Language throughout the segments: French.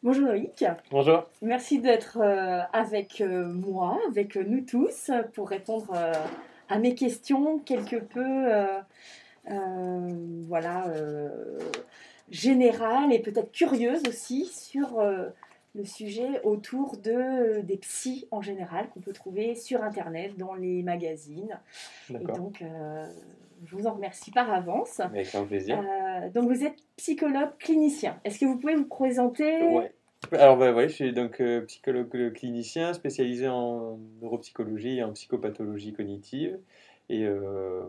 Bonjour Loïc, Bonjour. merci d'être avec moi, avec nous tous, pour répondre à mes questions quelque peu voilà, générales et peut-être curieuses aussi sur le sujet autour des psys en général qu'on peut trouver sur Internet, dans les magazines. Et D'accord. donc, je vous en remercie par avance. Avec grand plaisir. Donc, vous êtes psychologue clinicien. Est-ce que vous pouvez vous présenter? Ouais. Alors, bah, ouais, je suis donc psychologue clinicien spécialisé en neuropsychologie et en psychopathologie cognitive. Et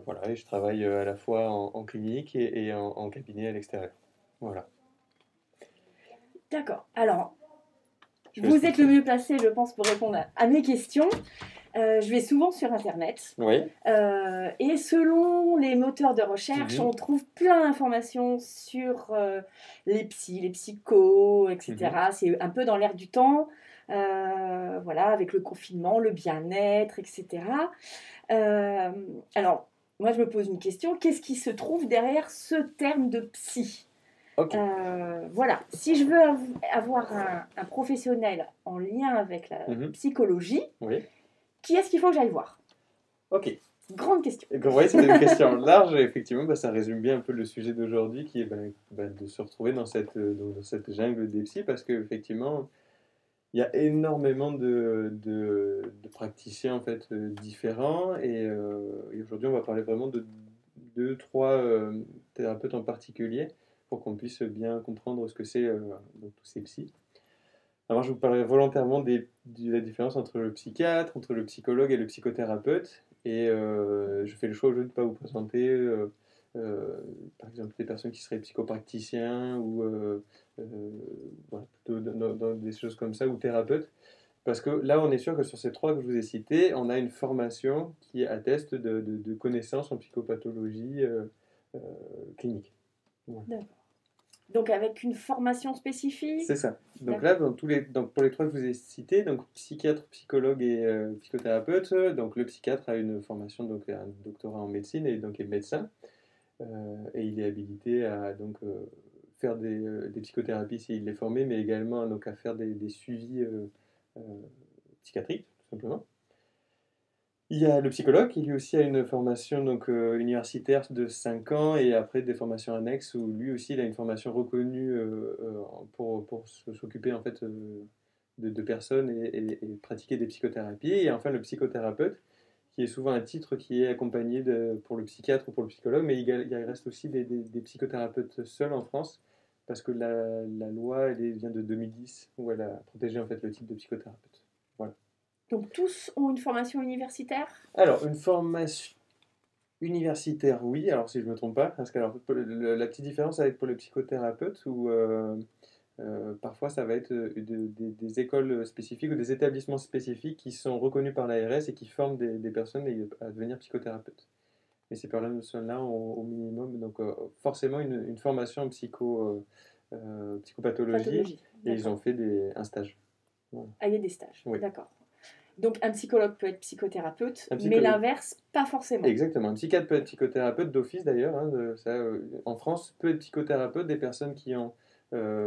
voilà, et je travaille à la fois en clinique et en cabinet à l'extérieur. Voilà. D'accord. Alors, Je vous laisse vous êtes le continuer. mieux placé, je pense, pour répondre à mes questions. Je vais souvent sur Internet Oui. et selon les moteurs de recherche, Mhm. on trouve plein d'informations sur les psys, les psychos, Mhm. etc. C'est un peu dans l'air du temps, voilà, avec le confinement, le bien-être, etc. Euh, alors, moi, je me pose une question. Qu'est-ce qui se trouve derrière ce terme de psy? Ok. Voilà, si je veux avoir un professionnel en lien avec la Mhm. psychologie, Oui. qui est-ce qu'il faut que j'aille voir? Ok. Grande question. Oui, c'est une question large, et effectivement, bah, ça résume bien un peu le sujet d'aujourd'hui qui est de se retrouver dans cette jungle des psys parce qu'effectivement, il y a énormément de praticiens en fait différents et aujourd'hui on va parler vraiment de deux, trois thérapeutes en particulier pour qu'on puisse bien comprendre ce que c'est donc tous ces psys. Alors je vous parlerai volontairement de la différence entre le psychiatre, entre le psychologue et le psychothérapeute et je fais le choix aujourd'hui de ne pas vous présenter euh, par exemple des personnes qui seraient psychopraticiens ou euh, voilà, plutôt dans des choses comme ça ou thérapeutes. Parce que là, on est sûr que sur ces trois que je vous ai cités, on a une formation qui atteste de connaissances en psychopathologie euh, clinique. Voilà. D'accord. Donc avec une formation spécifique? C'est ça. Donc là, D'accord. donc pour les trois que je vous ai cités, donc psychiatre, psychologue et psychothérapeute, donc le psychiatre a une formation, donc un doctorat en médecine et donc est médecin. Et il est habilité à donc faire des psychothérapies s'il est formé, mais également donc à faire des suivis euh, psychiatriques, tout simplement. Il y a le psychologue qui lui aussi a une formation donc, universitaire de 5 ans et après des formations annexes où lui aussi il a une formation reconnue pour s'occuper en fait de personnes et pratiquer des psychothérapies. Et enfin le psychothérapeute qui est souvent un titre qui est accompagné pour le psychiatre ou pour le psychologue, mais il reste aussi des psychothérapeutes seuls en France parce que la loi vient de 2010 où elle a protégé en fait le titre de psychothérapeute. Voilà. Donc tous ont une formation universitaire? Alors, une formation universitaire, oui, alors si je ne me trompe pas, parce que alors, la petite différence avec pour les psychothérapeutes, où parfois ça va être des écoles spécifiques ou des établissements spécifiques qui sont reconnus par l'ARS et qui forment des personnes à devenir psychothérapeutes. Et ces personnes-là ont au minimum donc, forcément une formation en psychopathologie Pathologie. et ils D'accord. ont fait un stage. Voilà. Ah, il y a des stages. Oui, D'accord. Donc un psychologue peut être psychothérapeute, un mais psychologue. l'inverse, pas forcément. Exactement. Un psychiatre peut être psychothérapeute d'office d'ailleurs. Hein, en France, peut être psychothérapeute des personnes qui ont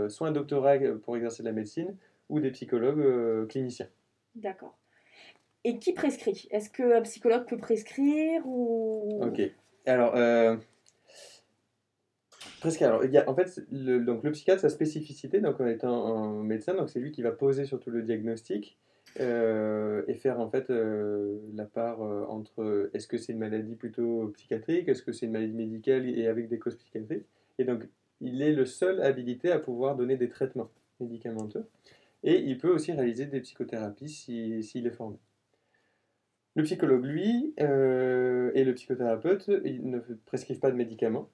soit un doctorat pour exercer de la médecine ou des psychologues cliniciens. D'accord. Et qui prescrit? Est-ce qu'un psychologue peut prescrire ou... Ok. Alors, presque. Alors, en fait, donc, le psychiatre, sa spécificité, donc, en étant un médecin, donc c'est lui qui va poser surtout le diagnostic et faire en fait la part entre est-ce que c'est une maladie plutôt psychiatrique, est-ce que c'est une maladie médicale et avec des causes psychiatriques. Et donc, il est le seul habilité à pouvoir donner des traitements médicamenteux et il peut aussi réaliser des psychothérapies s'il est formé. Le psychologue, lui, et le psychothérapeute, ils ne prescrivent pas de médicaments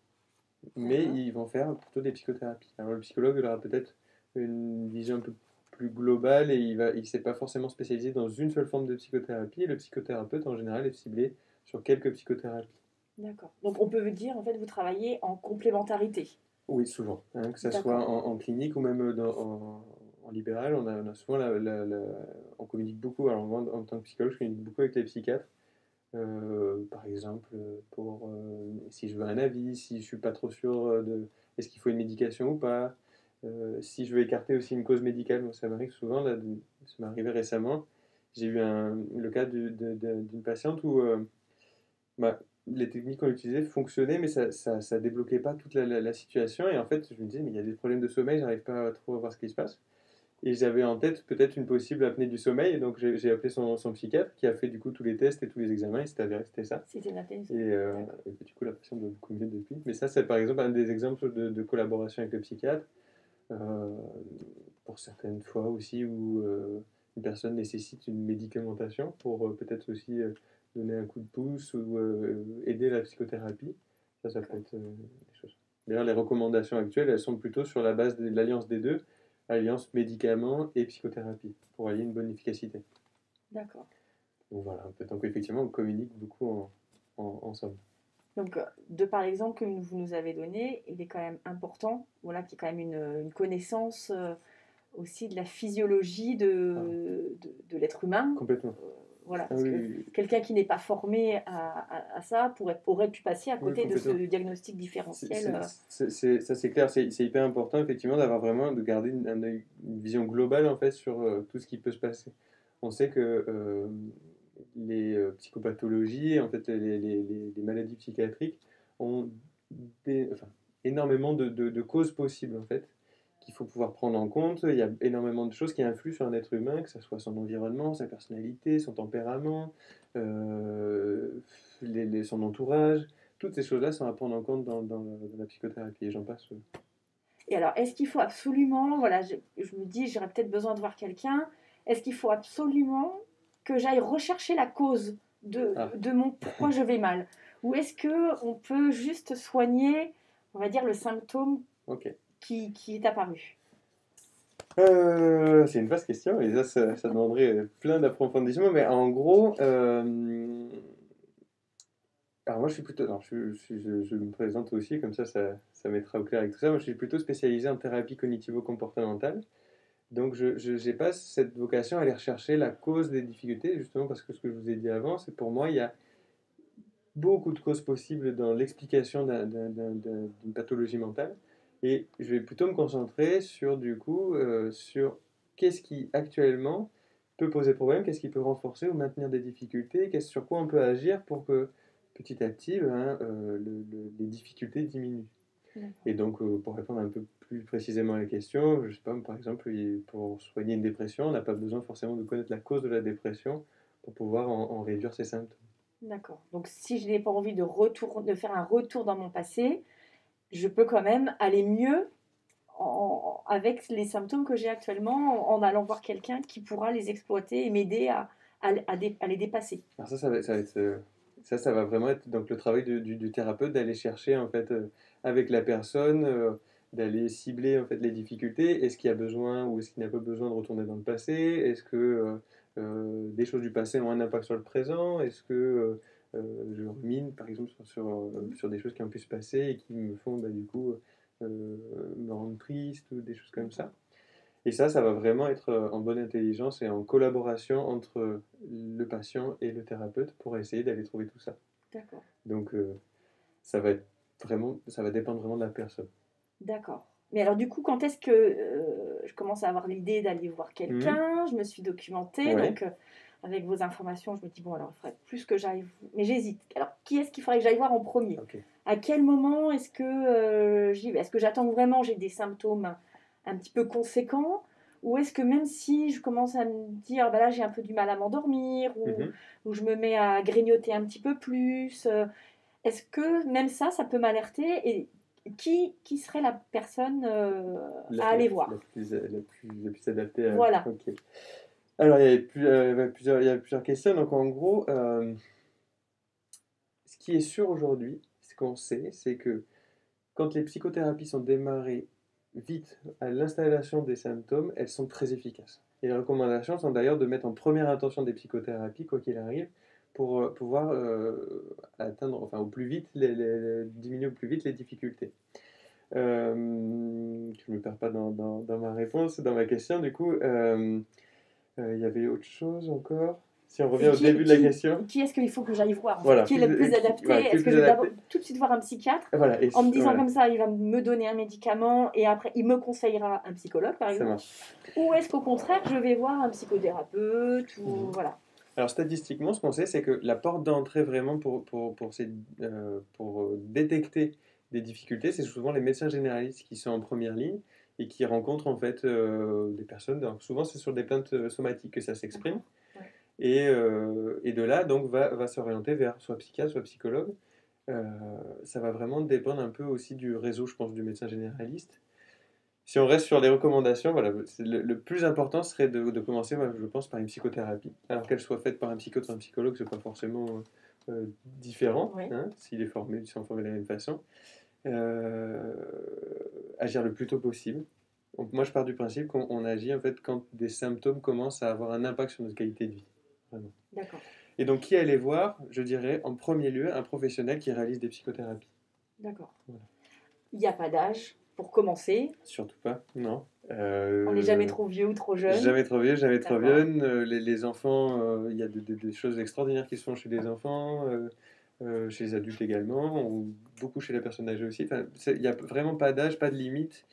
mais D'accord. ils vont faire plutôt des psychothérapies. Alors le psychologue il aura peut-être une vision un peu plus globale et il s'est pas forcément spécialisé dans une seule forme de psychothérapie. Et le psychothérapeute en général est ciblé sur quelques psychothérapies. D'accord. Donc on peut dire, en fait, vous travaillez en complémentarité. Oui, souvent, hein, que ça soit D'accord. en clinique ou même en libéral, on a souvent on communique beaucoup. Alors moi, en tant que psychologue, je communique beaucoup avec les psychiatres. Par exemple, si je veux un avis, si je suis pas trop sûr de est-ce qu'il faut une médication ou pas, Si je veux écarter aussi une cause médicale, moi, ça m'arrive souvent, là, ça m'est arrivé récemment. J'ai eu le cas d'une patiente où bah, les techniques qu'on utilisait fonctionnaient, mais ça débloquait pas toute la situation. Et en fait, je me disais, mais il y a des problèmes de sommeil, j'arrive pas trop à voir ce qui se passe. Et j'avais en tête peut-être une possible apnée du sommeil. Et donc, j'ai appelé son psychiatre qui a fait du coup tous les tests et tous les examens. Et c'était avéré que c'était ça. C'était une apnée. D'accord. Et du coup, la patiente va beaucoup mieux depuis. Mais ça, c'est par exemple un des exemples de collaboration avec le psychiatre. Euh, pour certaines fois aussi où une personne nécessite une médicamentation pour peut-être aussi donner un coup de pouce ou aider la psychothérapie. Ça peut être des choses. D'ailleurs, les recommandations actuelles, elles sont plutôt sur la base de l'alliance des deux, alliance médicaments et psychothérapie, pour allier une bonne efficacité. D'accord. Donc voilà, donc effectivement, on communique beaucoup ensemble. Donc, de par l'exemple que vous nous avez donné, il est quand même important, voilà, qu'il y ait quand même une connaissance aussi de la physiologie de l'être humain. Complètement. Voilà, Ah parce oui, que oui, oui. quelqu'un qui n'est pas formé à ça aurait pu passer à Oui, côté de ce complètement. diagnostic différentiel. Ça c'est clair, c'est hyper important effectivement d'avoir vraiment, de garder une vision globale en fait sur tout ce qui peut se passer. On sait que les psychopathologies, en fait les maladies psychiatriques ont enfin, énormément de causes possibles en fait, qu'il faut pouvoir prendre en compte. Il y a énormément de choses qui influent sur un être humain, que ce soit son environnement, sa personnalité, son tempérament, euh, son entourage. Toutes ces choses-là sont à prendre en compte dans la psychothérapie, et j'en passe. Et alors, est-ce qu'il faut absolument, voilà, je me dis, j'aurais peut-être besoin de voir quelqu'un, est-ce qu'il faut absolument que j'aille rechercher la cause Ah, de mon pourquoi je vais mal? Ou est-ce que on peut juste soigner, on va dire, le symptôme ok. qui est apparu? C'est une vaste question, et ça demanderait plein d'approfondissements, mais en gros, alors moi je suis plutôt, alors je me présente aussi, comme ça mettra au clair avec tout ça. Moi je suis plutôt spécialisé en thérapie cognitivo-comportementale. Donc, je n'ai pas cette vocation à aller rechercher la cause des difficultés, justement parce que ce que je vous ai dit avant, c'est pour moi, il y a beaucoup de causes possibles dans l'explication d'une pathologie mentale. Et je vais plutôt me concentrer sur, du coup, sur qu'est-ce qui actuellement peut poser problème, qu'est-ce qui peut renforcer ou maintenir des difficultés, sur quoi on peut agir pour que petit à petit, ben, les difficultés diminuent. Et donc, pour répondre un peu plus précisément à la question, je sais pas, par exemple, pour soigner une dépression, on n'a pas besoin forcément de connaître la cause de la dépression pour pouvoir en réduire ses symptômes. D'accord. Donc, si je n'ai pas envie de faire un retour dans mon passé, je peux quand même aller mieux avec les symptômes que j'ai actuellement en allant voir quelqu'un qui pourra les exploiter et m'aider à les dépasser. Alors ça va vraiment être donc le travail du thérapeute d'aller chercher en fait avec la personne, d'aller cibler en fait les difficultés. Est-ce qu'il y a besoin ou est-ce qu'il n'y a pas besoin de retourner dans le passé? Est-ce que des choses du passé ont un impact sur le présent? Est-ce que je rumine par exemple sur des choses qui ont pu se passer et qui me font bah, du coup me rendre triste ou des choses comme ça? Et ça va vraiment être en bonne intelligence et en collaboration entre le patient et le thérapeute pour essayer d'aller trouver tout ça. D'accord. Donc ça va être ça va dépendre vraiment de la personne. D'accord. Mais alors du coup, quand est-ce que je commence à avoir l'idée d'aller voir Mhm. quelqu'un? Je me suis documentée, Ouais. donc avec vos informations, je me dis, bon, alors il faudrait plus que j'aille. Mais j'hésite. Alors, qui est-ce qu'il faudrait que j'aille voir en premier? Ok. À quel moment est-ce que j'y vais? Est-ce que j'attends que vraiment j'ai des symptômes un petit peu conséquents? Ou est-ce que même si je commence à me dire, bah là j'ai un peu du mal à m'endormir, Mhm. ou je me mets à grignoter un petit peu plus, est-ce que même ça peut m'alerter? Et qui serait la personne La, à la, aller la voir? plus, la plus adaptée à... Voilà. Ok. Alors il y a plusieurs questions. Donc en gros, ce qui est sûr aujourd'hui, ce qu'on sait, c'est que quand les psychothérapies sont démarrées vite à l'installation des symptômes, elles sont très efficaces. Et les recommandations sont d'ailleurs de mettre en première intention des psychothérapies, quoi qu'il arrive, pour pouvoir atteindre, enfin au plus vite, diminuer au plus vite les difficultés. Je ne me perds pas dans ma réponse, dans ma question, du coup. Il y avait autre chose encore. Si on revient au début de la question. Qui est-ce qu'il faut que j'aille voir Voilà, qui est le plus adapté voilà, Est-ce que je vais d'abord tout de suite voir un psychiatre en me disant comme ça, il va me donner un médicament et après il me conseillera un psychologue par exemple. Ou est-ce qu'au contraire, je vais voir un psychothérapeute ou voilà. Alors statistiquement, ce qu'on sait, c'est que la porte d'entrée vraiment pour détecter des difficultés, c'est souvent les médecins généralistes qui sont en première ligne et qui rencontrent en fait des personnes. Donc, souvent, c'est sur des plaintes somatiques que ça s'exprime. Ouais. Et de là, donc, va s'orienter vers soit psychiatre, soit psychologue. Ça va vraiment dépendre un peu aussi du réseau, je pense, du médecin généraliste. Si on reste sur les recommandations, voilà, le plus important serait de commencer, moi, je pense, par une psychothérapie. Alors qu'elle soit faite par un psychiatre ou un psychologue, ce n'est pas forcément différent, Oui. hein, s'ils sont formés de la même façon. Agir le plus tôt possible. Donc moi, je pars du principe qu'on agit en fait quand des symptômes commencent à avoir un impact sur notre qualité de vie. Vraiment. D'accord. Et donc, qui aller voir, je dirais, en premier lieu, un professionnel qui réalise des psychothérapies. D'accord. Voilà. Il n'y a pas d'âge pour commencer. Surtout pas, non. On n'est jamais trop vieux ou trop jeune. Jamais trop vieux, jamais trop jeune. Les enfants, il y a des choses extraordinaires qui se font chez les enfants, chez les adultes également, ou beaucoup chez la personne âgée aussi. Enfin, il n'y a vraiment pas d'âge, pas de limite.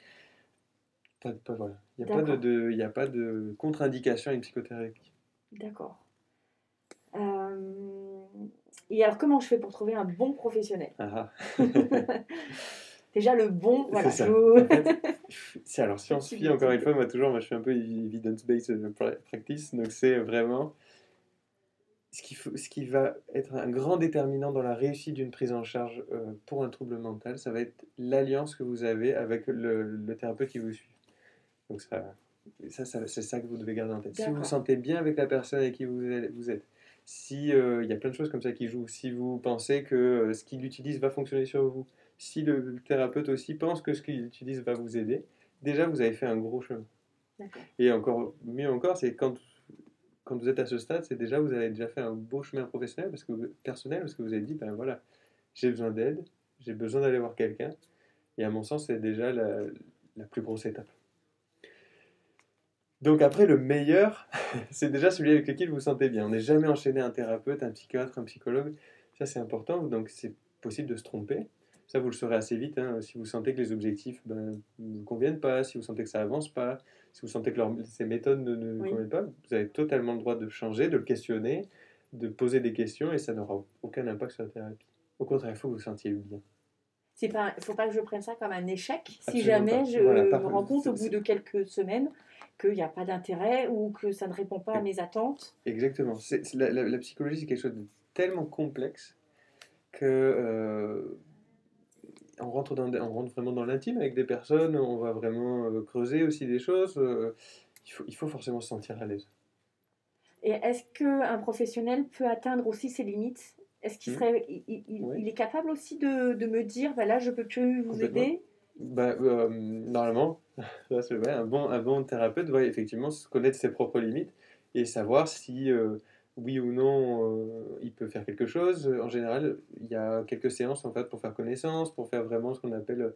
Voilà. Il n'y a pas de contre-indication à une psychothérapie. D'accord. Et alors, comment je fais pour trouver un bon professionnel? Déjà, le bon, voilà. C'est ça. En fait, alors, si on se fie, encore une fois, moi, je fais un peu evidence-based practice, donc c'est vraiment ce qui va être un grand déterminant dans la réussite d'une prise en charge pour un trouble mental, ça va être l'alliance que vous avez avec le thérapeute qui vous suit. Donc c'est ça que vous devez garder en tête. Si vous vous sentez bien avec la personne avec qui vous êtes, si il y a plein de choses comme ça qui jouent, si vous pensez que ce qu'il utilise va fonctionner sur vous, si le thérapeute aussi pense que ce qu'il utilise va vous aider, déjà vous avez fait un gros chemin. Et encore mieux encore, c'est quand vous êtes à ce stade, c'est déjà vous avez déjà fait un beau chemin professionnel parce que vous avez dit ben voilà, j'ai besoin d'aide, j'ai besoin d'aller voir quelqu'un. Et à mon sens, c'est déjà la plus grosse étape. Donc après, le meilleur, c'est déjà celui avec lequel vous vous sentez bien. On n'est jamais enchaîné un thérapeute, un psychiatre, un psychologue. Ça, c'est important. Donc c'est possible de se tromper. Ça, vous le saurez assez vite. Hein. Si vous sentez que les objectifs ne vous conviennent pas, si vous sentez que ça avance pas, si vous sentez que ces méthodes ne vous conviennent pas, vous avez totalement le droit de changer, de le questionner, de poser des questions et ça n'aura aucun impact sur la thérapie. Au contraire, il faut que vous vous sentiez bien. Il ne faut pas que je prenne ça comme un échec. Absolument si jamais je me rends compte au bout de quelques semaines qu'il n'y a pas d'intérêt ou que ça ne répond pas à mes attentes. Exactement. La psychologie, c'est quelque chose de tellement complexe que on rentre vraiment dans l'intime avec des personnes, on va vraiment creuser aussi des choses. Il faut forcément se sentir à l'aise. Et est-ce qu'un professionnel peut atteindre aussi ses limites? Est-ce qu'il il est capable aussi de me dire, bah là, je ne peux plus vous aider? Normalement, c'est vrai, un bon thérapeute doit effectivement connaître ses propres limites et savoir si, oui ou non, il peut faire quelque chose. En général, il y a quelques séances en fait, pour faire connaissance, pour faire vraiment ce qu'on appelle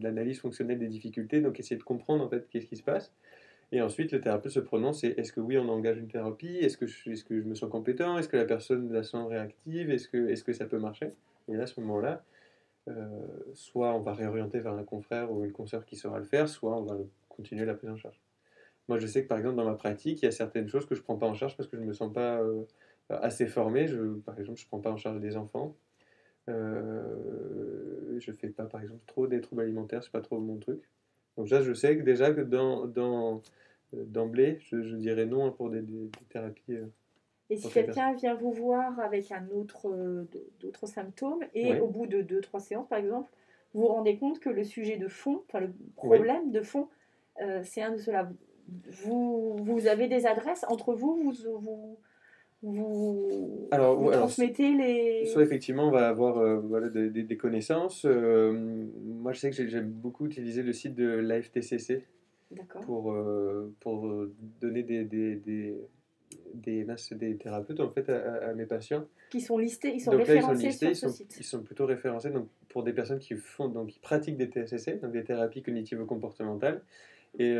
l'analyse fonctionnelle des difficultés, donc essayer de comprendre en fait qu'est-ce qui se passe. Et ensuite, le thérapeute se prononce et est-ce que oui, on engage une thérapie? Est-ce que je me sens compétent? Est-ce que la personne la sent réactive? Est-ce que ça peut marcher? Et là, à ce moment-là, soit on va réorienter vers un confrère ou une consoeur qui saura le faire, soit on va continuer la prise en charge. Moi, je sais que par exemple, dans ma pratique, il y a certaines choses que je ne prends pas en charge parce que je ne me sens pas assez formé. Par exemple, je ne prends pas en charge des enfants. Je ne fais pas, par exemple, trop des troubles alimentaires, c'est pas trop mon truc. Donc ça, je sais que déjà que d'emblée, je dirais non pour des thérapies. Et si quelqu'un vient vous voir avec d'autres symptômes, et au bout de 2-3 séances, par exemple, vous vous rendez compte que le sujet de fond, enfin le problème de fond, c'est un de ceux-là. Vous avez des adresses entre vous, vous transmettez les... Soit effectivement, on va avoir des connaissances. Moi, je sais que j'aime beaucoup utiliser le site de l'AFTCC pour donner des thérapeutes en fait à mes patients. Qui sont listés, ils sont référencés sur ce site. Ils sont plutôt référencés donc, pour des personnes qui pratiquent des TCC, donc des thérapies cognitivo-comportementales. Et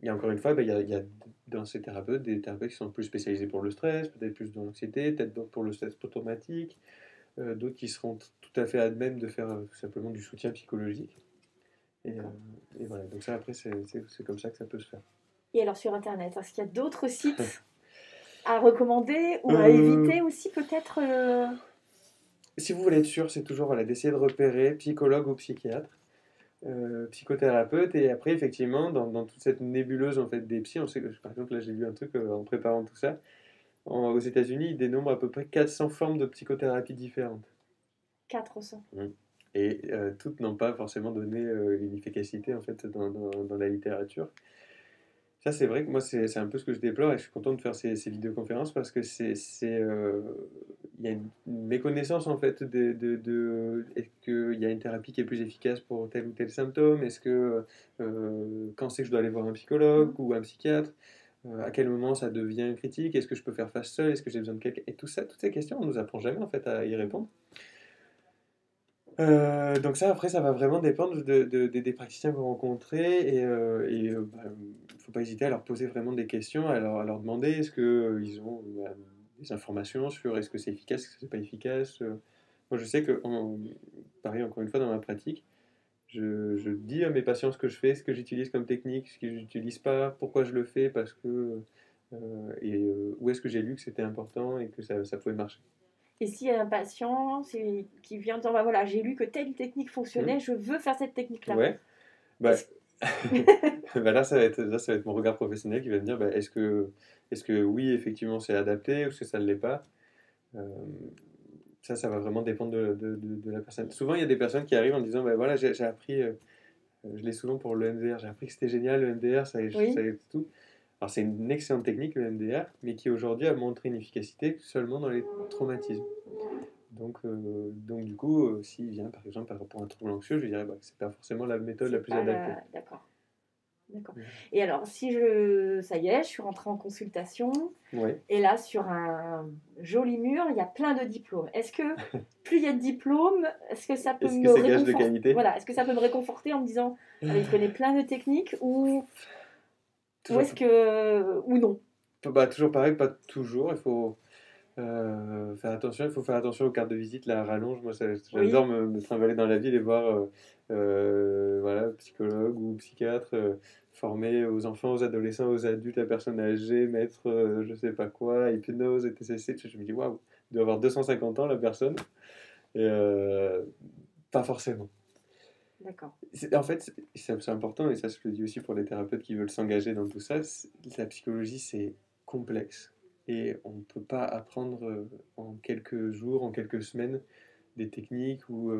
et encore une fois, il y a dans ces thérapeutes des thérapeutes qui sont plus spécialisés pour le stress, peut-être plus dans l'anxiété, peut-être d'autres pour le stress post-traumatique, d'autres qui seront tout à fait à même de faire tout simplement du soutien psychologique. Et voilà, donc ça après c'est comme ça que ça peut se faire. Et alors sur Internet, est-ce qu'il y a d'autres sites à recommander ou à Euh, éviter aussi peut-être Si vous voulez être sûr, c'est toujours voilà, d'essayer de repérer psychologue ou psychiatre, psychothérapeute, et après effectivement dans toute cette nébuleuse en fait des psys, on sait que, par exemple là j'ai lu un truc en préparant tout ça, aux États-Unis ils dénombrent à peu près 400 formes de psychothérapie différentes. 400? Mm. Et toutes n'ont pas forcément donné une efficacité en fait dans la littérature. Ça, c'est vrai que moi, c'est un peu ce que je déplore et je suis content de faire ces vidéoconférences parce que il y a une méconnaissance en fait est-ce qu'il y a une thérapie qui est plus efficace pour tel ou tel symptôme? Est-ce que quand c'est que je dois aller voir un psychologue ou un psychiatre? À quel moment ça devient critique? Est-ce que je peux faire face seul? Est-ce que j'ai besoin de quelqu'un? Et tout ça, toutes ces questions, on nous apprend jamais en fait à y répondre. Donc ça, après, ça va vraiment dépendre des praticiens que vous rencontrez faut pas hésiter à leur poser vraiment des questions, à leur demander est-ce que ils ont des informations sur est-ce que c'est efficace, est-ce que c'est pas efficace. Moi, je sais que, pareil, encore une fois, dans ma pratique, je dis à mes patients ce que je fais, ce que j'utilise comme technique, ce que j'utilise pas, pourquoi je le fais, parce que où est-ce que j'ai lu que c'était important et que ça pouvait marcher. Et si un patient qui vient dire bah voilà, j'ai lu que telle technique Hmm. fonctionnait, je veux faire cette technique-là. Ouais. Bah, Est-ce... bah là, ça va être mon regard professionnel qui va me dire bah, est-ce que oui, effectivement, c'est adapté ou est-ce que ça ne l'est pas. Euh, Ça va vraiment dépendre de la personne. Souvent, il y a des personnes qui arrivent en disant bah, voilà, j'ai appris, je l'ai souvent pour le MDR, j'ai appris que c'était génial le MDR, ça Oui, y est tout. Alors, c'est une excellente technique le MDR, mais qui aujourd'hui a montré une efficacité seulement dans les traumatismes. Donc du coup, s'il vient par exemple par rapport à un trouble anxieux, je dirais bah, que c'est pas forcément la méthode la c'est plus pas adaptée. la... D'accord. D'accord. Voilà. Et alors, ça y est, je suis rentrée en consultation, Ouais. et là, sur un joli mur, il y a plein de diplômes. Est-ce que plus il y a de diplômes, est-ce que ça peut Est-ce que me c'est gage de réconforter? qualité? Voilà, est-ce que ça peut me réconforter en me disant, ah, il connaît plein de techniques, ou Toujours, est-ce que ou non? bah, toujours pareil, pas toujours. Il faut faire attention. Il faut faire attention aux cartes de visite, la rallonge. Moi, j'adore Oui, me trimballer dans la ville et voir voilà, psychologue ou psychiatre formé aux enfants, aux adolescents, aux adultes, à personnes âgées, maître je sais pas quoi, hypnose, et TCC. Je me dis, waouh, il doit avoir 250 ans la personne. Et pas forcément. d'accord. En fait, c'est important, et ça je le dis aussi pour les thérapeutes qui veulent s'engager dans tout ça, la psychologie c'est complexe. Et on ne peut pas apprendre en quelques jours, en quelques semaines, des techniques ou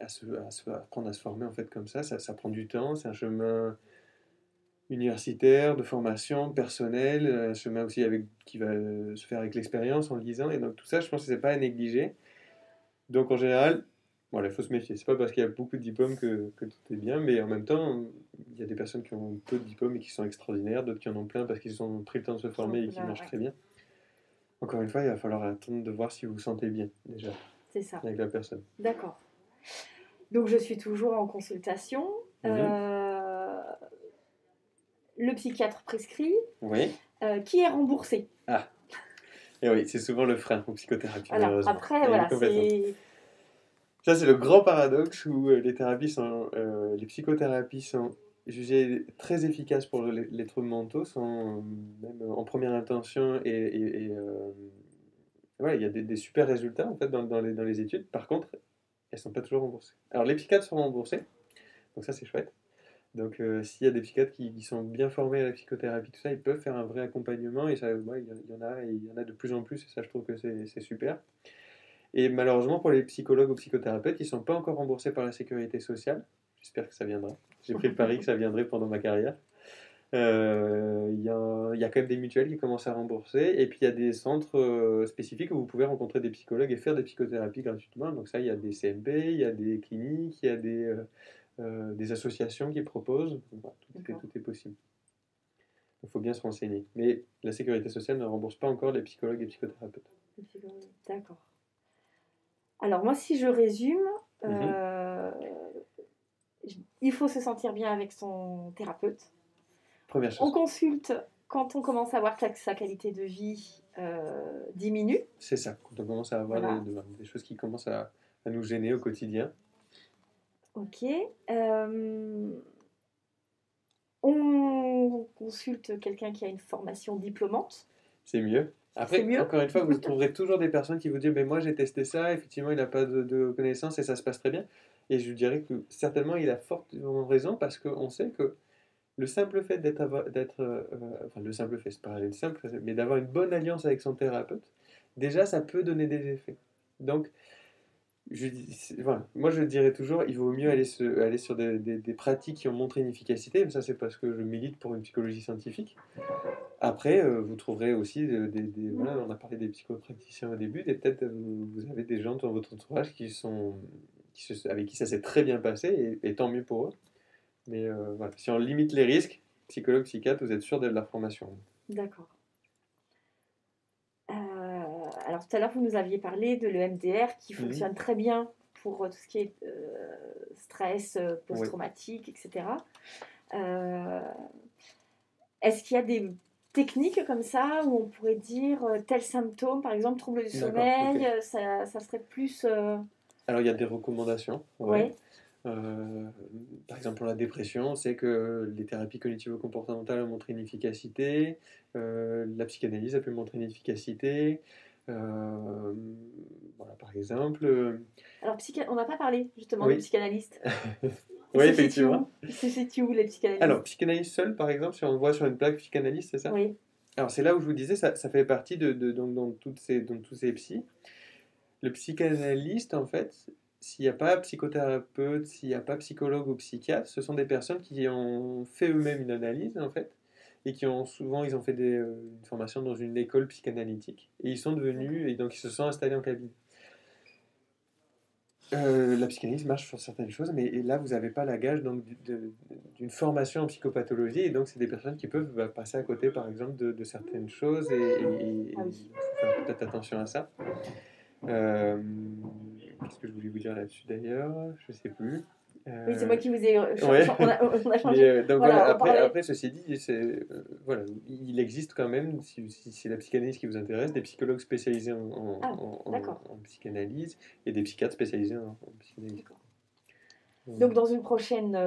apprendre à se former en fait comme ça prend du temps, c'est un chemin universitaire, de formation, personnel, un chemin aussi qui va se faire avec l'expérience en le lisant, et donc tout ça je pense que c'est pas à négliger. Donc en général, voilà, il faut se méfier. C'est pas parce qu'il y a beaucoup de diplômes que tout est bien, mais en même temps, il y a des personnes qui ont peu de diplômes et qui sont extraordinaires, d'autres qui en ont plein parce qu'ils ont pris le temps de se Qui ont former et qui là, marchent ouais, très bien. Encore une fois, il va falloir attendre de voir si vous vous sentez bien déjà c'est ça. avec la personne. D'accord. Donc je suis toujours en consultation. Mhm. Euh, le psychiatre prescrit, Oui. qui est remboursé. Ah, et oui, c'est souvent le frein en psychothérapie, Voilà. malheureusement. Après, Et oui, voilà, complètement. c'est Ça, c'est le grand paradoxe où les psychothérapies sont jugées très efficaces pour les troubles mentaux, sont même en première intention ouais, il y a des super résultats en fait dans les études. Par contre, elles sont pas toujours remboursées. Alors, les psychiatres sont remboursés, donc ça, c'est chouette. Donc, s'il y a des psychiatres qui sont bien formés à la psychothérapie, tout ça, ils peuvent faire un vrai accompagnement et ça, ouais, il y en a, et il y en a de plus en plus et ça, je trouve que c'est super. Et malheureusement, pour les psychologues ou psychothérapeutes, ils ne sont pas encore remboursés par la sécurité sociale. J'espère que ça viendra. J'ai pris le pari que ça viendrait pendant ma carrière. Il y a quand même des mutuelles qui commencent à rembourser. Et puis, il y a des centres spécifiques où vous pouvez rencontrer des psychologues et faire des psychothérapies gratuitement. Donc ça, il y a des CMP, il y a des cliniques, il y a des associations qui proposent. Voilà, d'accord. tout est possible. Il faut bien se renseigner. Mais la sécurité sociale ne rembourse pas encore les psychologues et psychothérapeutes. D'accord. Alors moi, si je résume, Mhm. il faut se sentir bien avec son thérapeute. Première On chose. consulte quand on commence à voir que sa qualité de vie diminue. C'est ça, quand on commence à avoir Voilà. des choses qui commencent à nous gêner au quotidien. Ok. On consulte quelqu'un qui a une formation diplômante. C'est mieux. C'est Après, mieux. encore une fois, vous trouverez toujours des personnes qui vous disent, mais moi j'ai testé ça, effectivement il n'a pas de connaissances et ça se passe très bien. Et je dirais que certainement il a fortement raison parce qu'on sait que le simple fait enfin le simple fait, c'est pas le simple, mais d'avoir une bonne alliance avec son thérapeute, déjà ça peut donner des effets. Donc, voilà. Moi je dirais toujours, il vaut mieux aller sur des pratiques qui ont montré une efficacité, mais ça c'est parce que je milite pour une psychologie scientifique. Après, vous trouverez aussi voilà, on a parlé des psychopraticiens au début, et peut-être vous avez des gens dans votre entourage avec qui ça s'est très bien passé, et tant mieux pour eux. Mais voilà, si on limite les risques, psychologue, psychiatre, vous êtes sûr de la formation. D'accord. Alors tout à l'heure, vous nous aviez parlé de l'EMDR qui Mhm. fonctionne très bien pour tout ce qui est stress Oui. post-traumatique, etc. Euh, Est-ce qu'il y a des techniques comme ça où on pourrait dire tel symptôme, par exemple trouble du D'accord, ok. sommeil, ça serait plus... Alors il y a des recommandations, ouais. Ouais, Euh, Par exemple, pour la dépression, c'est que les thérapies cognitivo-comportementales ont montré une efficacité, la psychanalyse a pu montrer une efficacité. euh, voilà, par exemple. alors on n'a pas parlé justement des Oui, psychanalystes. Ils oui, se situent effectivement. où? Ils se situent où les Alors, psychanalystes? psychanalyse seule, par exemple, si on le voit sur une plaque psychanalyste, c'est ça? Oui, Alors, c'est là où je vous disais, ça fait partie dans tous ces psys. Le psychanalyste, en fait, s'il n'y a pas psychothérapeute, s'il n'y a pas psychologue ou psychiatre, ce sont des personnes qui ont fait eux-mêmes une analyse, en fait, et qui ont souvent, ils ont fait une formation dans une école psychanalytique, et ils sont d'accord. devenus, et donc ils se sont installés en cabine. La psychanalyse marche sur certaines choses, mais et là, vous n'avez pas la gage donc, d'une formation en psychopathologie, et donc c'est des personnes qui peuvent passer à côté, par exemple, de certaines choses, et Ah il oui. faut faire peut-être attention à ça. Euh, Qu'est-ce que je voulais vous dire là-dessus d'ailleurs? Je sais plus. Oui, c'est moi qui vous ai... Ouais. on a Mais changé. donc voilà, Voilà, on parlait... après ceci dit, voilà, il existe quand même, si c'est la psychanalyse qui vous intéresse, des psychologues spécialisés Ah, d'accord. en psychanalyse et des psychiatres spécialisés en psychanalyse. D'accord. Donc, Voilà. dans une prochaine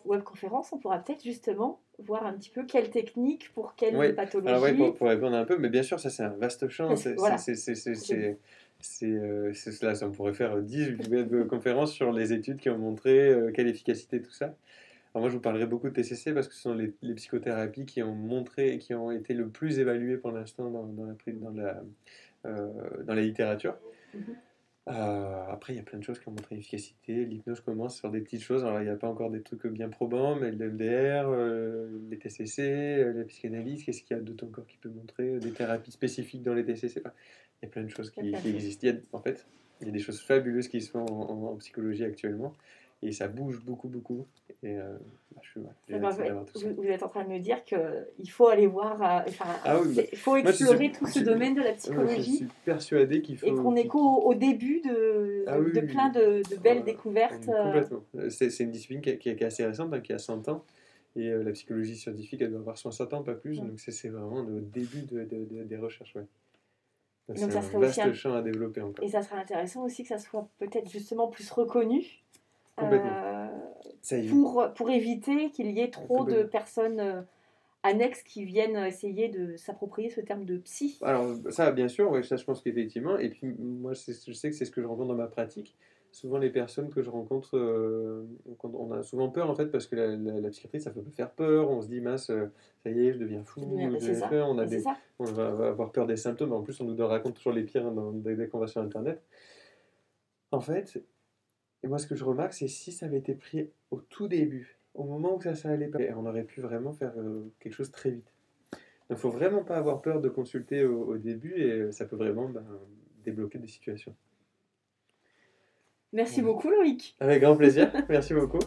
webconférence, on pourra peut-être justement voir un petit peu quelle technique pour quelle Oui, alors ouais, pathologie. pour répondre un peu, mais bien sûr, ça c'est un vaste champ, Voilà. c'est cela, ça on pourrait faire 10 conférences sur les études qui ont montré quelle efficacité tout ça. Alors moi je vous parlerai beaucoup de TCC parce que ce sont les psychothérapies qui ont montré, qui ont été le plus évaluées pour l'instant dans la littérature. Mhm. Après, il y a plein de choses qui ont montré l'efficacité. L'hypnose commence sur des petites choses. Alors, il n'y a pas encore des trucs bien probants, mais le MDR, les TCC, la psychanalyse, qu'est-ce qu'il y a d'autre encore qui peut montrer? Des thérapies spécifiques dans les TCC. Enfin, il y a plein de choses Il y a plein de qui choses. existent. En fait, il y a des choses fabuleuses qui se font en psychologie actuellement. Et ça bouge beaucoup, beaucoup. Et j'ai Eh ben, hâte d'avoir tout ça. vous êtes en train de me dire qu'il faut aller voir, enfin, Ah oui, bah, il faut moi, explorer tout ce domaine de la je psychologie suis persuadé qu'il et faut. qu'on est qu'au début Ah oui, de oui, plein oui. de belles Voilà. découvertes. Complètement. C'est une discipline qui est assez récente, hein, qui a 100 ans. Et la psychologie scientifique, elle doit avoir 60 ans, pas plus. Donc c'est vraiment au début des recherches. Ouais. Donc c'est Donc, ça un serait aussi vaste champ à développer encore. et ça serait intéressant aussi que ça soit peut-être justement plus reconnu Complètement. euh, Ça évite. pour éviter qu'il y ait trop de Complètement. personnes annexes qui viennent essayer de s'approprier ce terme de psy. Alors ça, bien sûr, ouais, ça je pense qu'effectivement. Et puis moi, je sais que c'est ce que je rencontre dans ma pratique. Souvent les personnes que je rencontre, quand on a souvent peur en fait parce que la psychiatrie ça peut faire peur. On se dit mince, ça y est, je deviens fou, je C'est deviens ça. peur. Mais c'est ça. On va avoir peur des symptômes. En plus, on nous raconte toujours les pires, hein, dès qu'on va sur Internet. En fait, et moi ce que je remarque, c'est si ça avait été pris au tout début, au moment où ça allait pas, on aurait pu vraiment faire quelque chose très vite. Donc, faut vraiment pas avoir peur de consulter au début et ça peut vraiment débloquer des situations. Merci Voilà. beaucoup, Loïc. Avec grand plaisir, merci beaucoup.